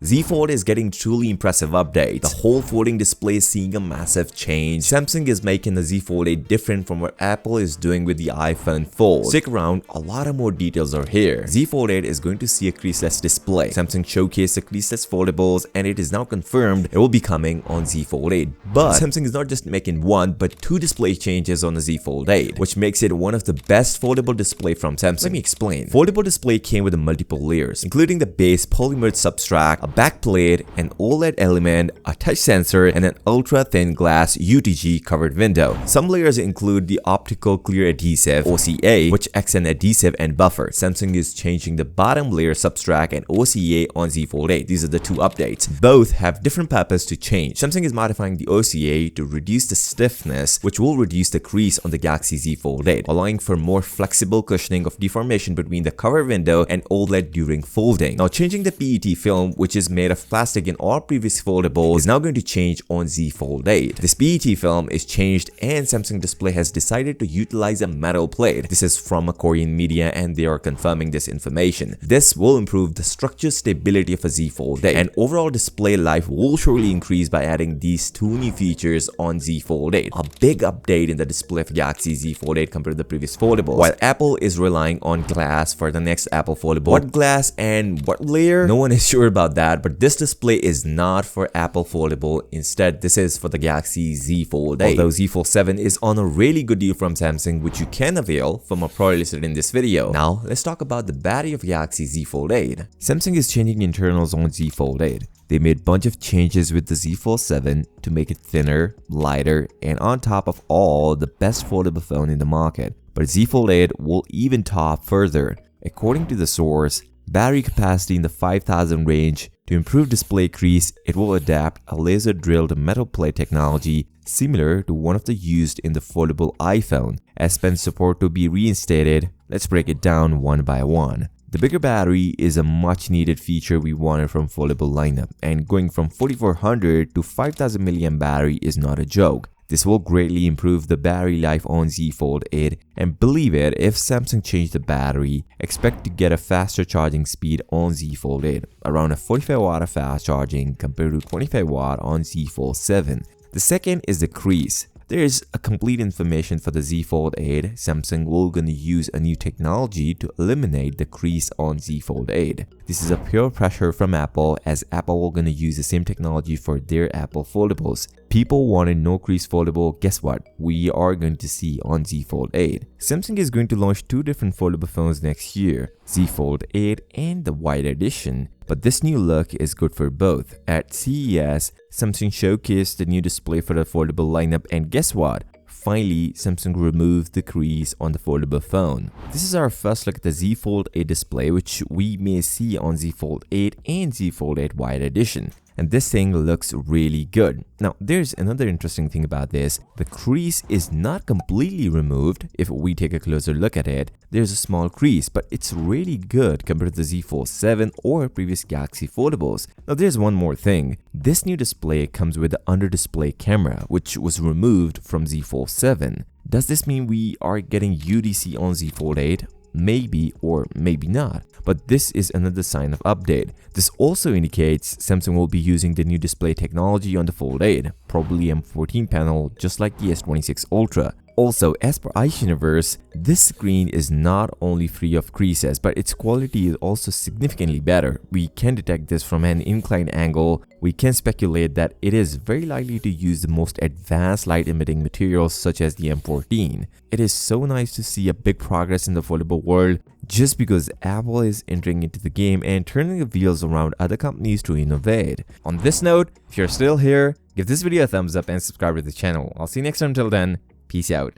Z Fold is getting truly impressive updates. The whole folding display is seeing a massive change. Samsung is making the Z Fold 8 different from what Apple is doing with the iPhone Fold. Stick around, a lot of more details are here. Z Fold 8 is going to see a creaseless display. Samsung showcased the creaseless foldables and it is now confirmed it will be coming on Z Fold 8. But Samsung is not just making one but two display changes on the Z Fold 8, which makes it one of the best foldable display from Samsung. Let me explain. Foldable display came with multiple layers, including the base polymer substrate, a backplate, an OLED element, a touch sensor, and an ultra-thin glass UTG covered window. Some layers include the optical clear adhesive (OCA), which acts as an adhesive and buffer. Samsung is changing the bottom layer substrate and OCA on Z Fold 8. These are the two updates. Both have different purpose to change. Samsung is modifying the OCA to reduce the stiffness, which will reduce the crease on the Galaxy Z Fold 8, allowing for more flexible cushioning of deformation between the cover window and OLED during folding. Now, changing the PET film, which is made of plastic in all previous foldables, is now going to change on Z Fold 8. This PET film is changed and Samsung Display has decided to utilize a metal plate. This is from a Korean media and they are confirming this information. This will improve the structure stability of a Z Fold 8 and overall display life will surely increase by adding these two new features on Z Fold 8. A big update in the display of Galaxy Z Fold 8 compared to the previous foldables. While Apple is relying on glass for the next Apple foldable, what glass and what layer? No one is sure about that, but this display is not for Apple foldable. Instead, this is for the Galaxy Z Fold 8. Although Z Fold 7 is on a really good deal from Samsung, which you can avail from a pro listed in this video. Now, let's talk about the battery of Galaxy Z Fold 8. Samsung is changing internals on Z Fold 8. They made a bunch of changes with the Z Fold 7 to make it thinner, lighter, and on top of all, the best foldable phone in the market. But Z Fold 8 will even top further. According to the source, battery capacity in the 5000 range. To improve display crease, it will adapt a laser drilled metal plate technology similar to one of the used in the foldable iPhone. As spen support to be reinstated, let's break it down one by one. The bigger battery is a much needed feature we wanted from foldable lineup, and going from 4400 to 5000 mAh battery is not a joke. This will greatly improve the battery life on Z Fold 8, and believe it, if Samsung changed the battery, expect to get a faster charging speed on Z Fold 8, around a 45 watt of fast charging compared to 25 watt on Z Fold 7. The second is the crease. There is a complete information for the Z Fold 8. Samsung will gonna use a new technology to eliminate the crease on Z Fold 8. This is a pure pressure from Apple, as Apple will gonna use the same technology for their Apple foldables. People wanted no crease foldable. Guess what? We are going to see on Z Fold 8. Samsung is going to launch two different foldable phones next year, Z Fold 8 and the White Edition. But this new look is good for both. At CES, Samsung showcased the new display for the foldable lineup, and guess what? Finally, Samsung removed the crease on the foldable phone. This is our first look at the Z Fold 8 display, which we may see on Z Fold 8 and Z Fold 8 White Edition. And this thing looks really good. Now, there's another interesting thing about this. The crease is not completely removed. If we take a closer look at it, there's a small crease, but it's really good compared to the Z Fold 7 or previous Galaxy foldables. Now, there's one more thing. This new display comes with the under-display camera, which was removed from Z Fold 7. Does this mean we are getting UDC on Z Fold 8? Maybe or maybe not, but this is another sign of update. This also indicates Samsung will be using the new display technology on the Fold 8, probably M14 panel just like the S26 Ultra. Also, as per Ice Universe, this screen is not only free of creases, but its quality is also significantly better. We can detect this from an inclined angle. We can speculate that it is very likely to use the most advanced light-emitting materials such as the M14. It is so nice to see a big progress in the foldable world just because Apple is entering into the game and turning the wheels around other companies to innovate. On this note, if you're still here, give this video a thumbs up and subscribe to the channel. I'll see you next time. Until then, peace out.